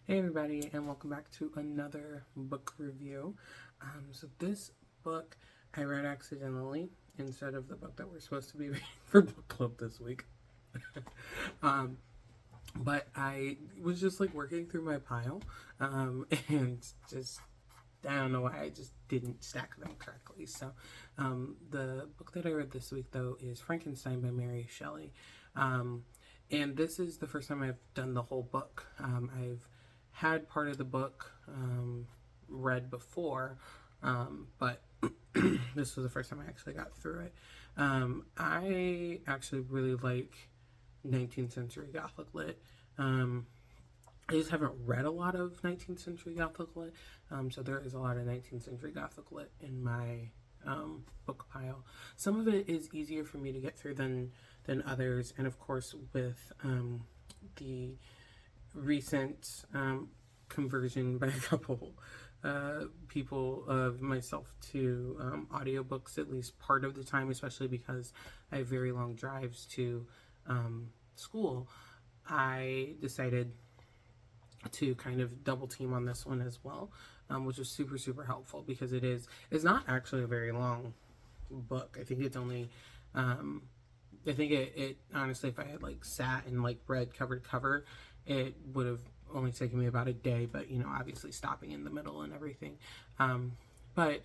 Hey everybody, and welcome back to another book review. So this book I read accidentally instead of the book that we're supposed to be reading for book club this week. um, but I was just like working through my pile, and just I don't know why I just didn't stack them correctly. So the book that I read this week though is Frankenstein by Mary Shelley. And this is the first time I've done the whole book. I've had part of the book read before, but this was the first time I actually got through it. I actually really like 19th century Gothic lit. I just haven't read a lot of 19th century Gothic lit, so there is a lot of 19th century Gothic lit in my book pile. Some of it is easier for me to get through than others, and of course with the recent conversion by a couple people of myself to audiobooks at least part of the time, especially because I have very long drives to school. I decided to kind of double team on this one as well, which was super helpful because it's not actually a very long book. I think it's only I think it honestly, if I had like sat and like read cover to cover, it would have only taken me about a day, but you know, obviously stopping in the middle and everything. But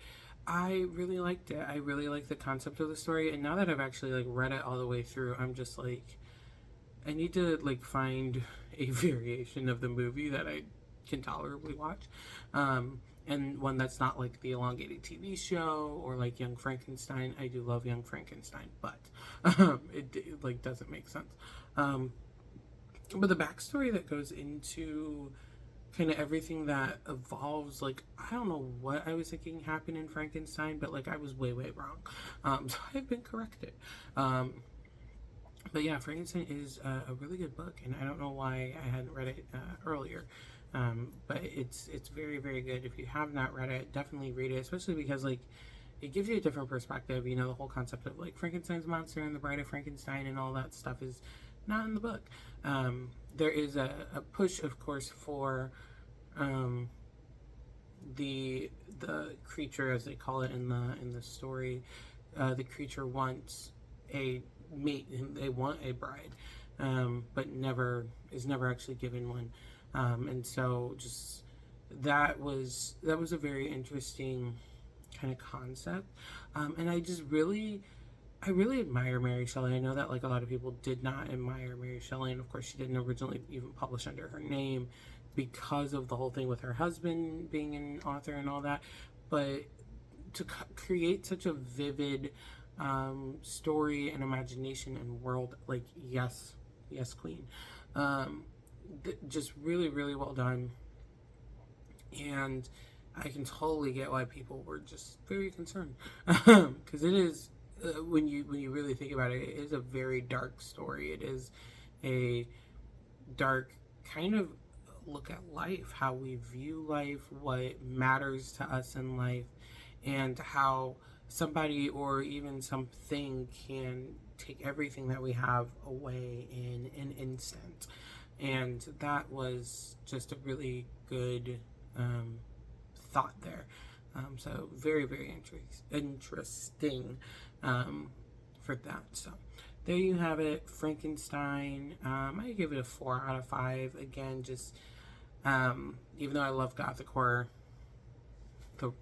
I really liked it. I really liked the concept of the story, and now that I've actually like read it all the way through, I'm just like, I need to like find a variation of the movie that I can tolerably watch. And one that's not like the elongated TV show or like Young Frankenstein. I do love Young Frankenstein, but it like doesn't make sense. But the backstory that goes into kind of everything that evolves, like I don't know what I was thinking happened in Frankenstein, but like I was way wrong. So I've been corrected. But yeah, Frankenstein is a really good book, and I don't know why I hadn't read it earlier. But it's very good. If you have not read it, definitely read it, especially because like it gives you a different perspective. You know, the whole concept of like Frankenstein's monster and the Bride of Frankenstein and all that stuff is not in the book. There is a push, of course, for the creature, as they call it in the story. The creature wants a mate, and they want a bride, but is never actually given one. And so just that was a very interesting kind of concept. And I really admire Mary Shelley. I know that like a lot of people did not admire Mary Shelley, and of course she didn't originally even publish under her name because of the whole thing with her husband being an author and all that. But to create such a vivid story and imagination and world, like yes queen, just really well done. And I can totally get why people were just very concerned, because it is when you really think about it, it is a very dark story. It is a dark kind of look at life, how we view life, what matters to us in life, and how somebody or even something can take everything that we have away in an instant. And that was just a really good thought there. So very interesting for that. So there you have it, Frankenstein. I give it a 4 out of 5. Again, just even though I love Gothic horror, the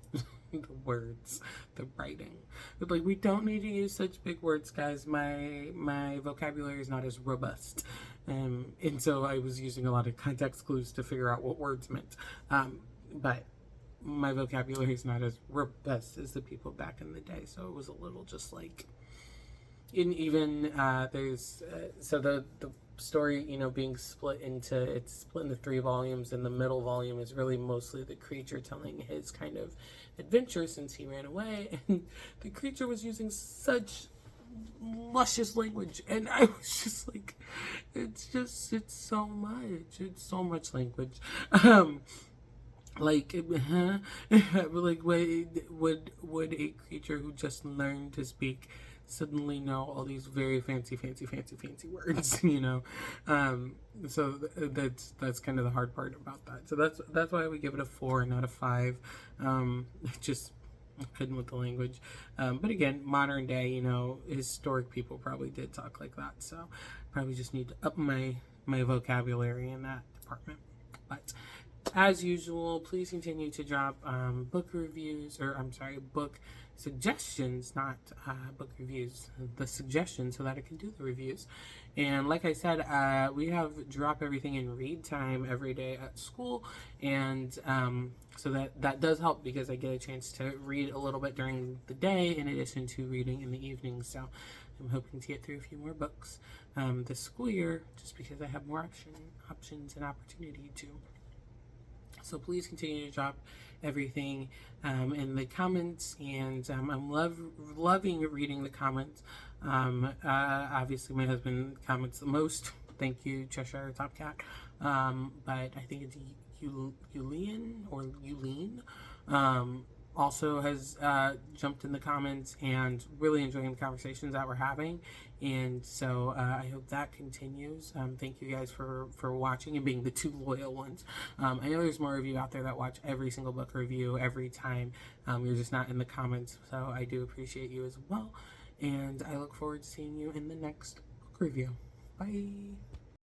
the words, the writing. But like, we don't need to use such big words, guys. My vocabulary is not as robust. And so I was using a lot of context clues to figure out what words meant. But my vocabulary is not as robust as the people back in the day. So it was a little just like, and even there's, so the story, you know, being it's split into 3 volumes, and the middle volume is really mostly the creature telling his kind of adventure since he ran away, and the creature was using such luscious language, and I was just like, it's so much language. Like, like, would a creature who just learned to speak suddenly know all these very fancy words, So that's kind of the hard part about that. So that's why we give it a 4 and not a 5. Just couldn't with the language. But again, modern day, historic people probably did talk like that. So probably just need to up my vocabulary in that department. But as usual, please continue to drop book reviews, or I'm sorry, book suggestions, not book reviews, the suggestions, so that I can do the reviews. And like I said, we have drop everything in read time every day at school, and so that does help because I get a chance to read a little bit during the day in addition to reading in the evening. So I'm hoping to get through a few more books this school year, just because I have more options and opportunity to. So please continue to drop everything in the comments, and I'm loving reading the comments. Obviously, my husband comments the most. Thank you, Cheshire Top Cat. But I think it's Yuleen. Also has jumped in the comments and really enjoying the conversations that we're having, and so I hope that continues. Thank you guys for watching and being the 2 loyal ones. I know there's more of you out there that watch every single book review every time. You're just not in the comments, so I do appreciate you as well, and I look forward to seeing you in the next book review. Bye.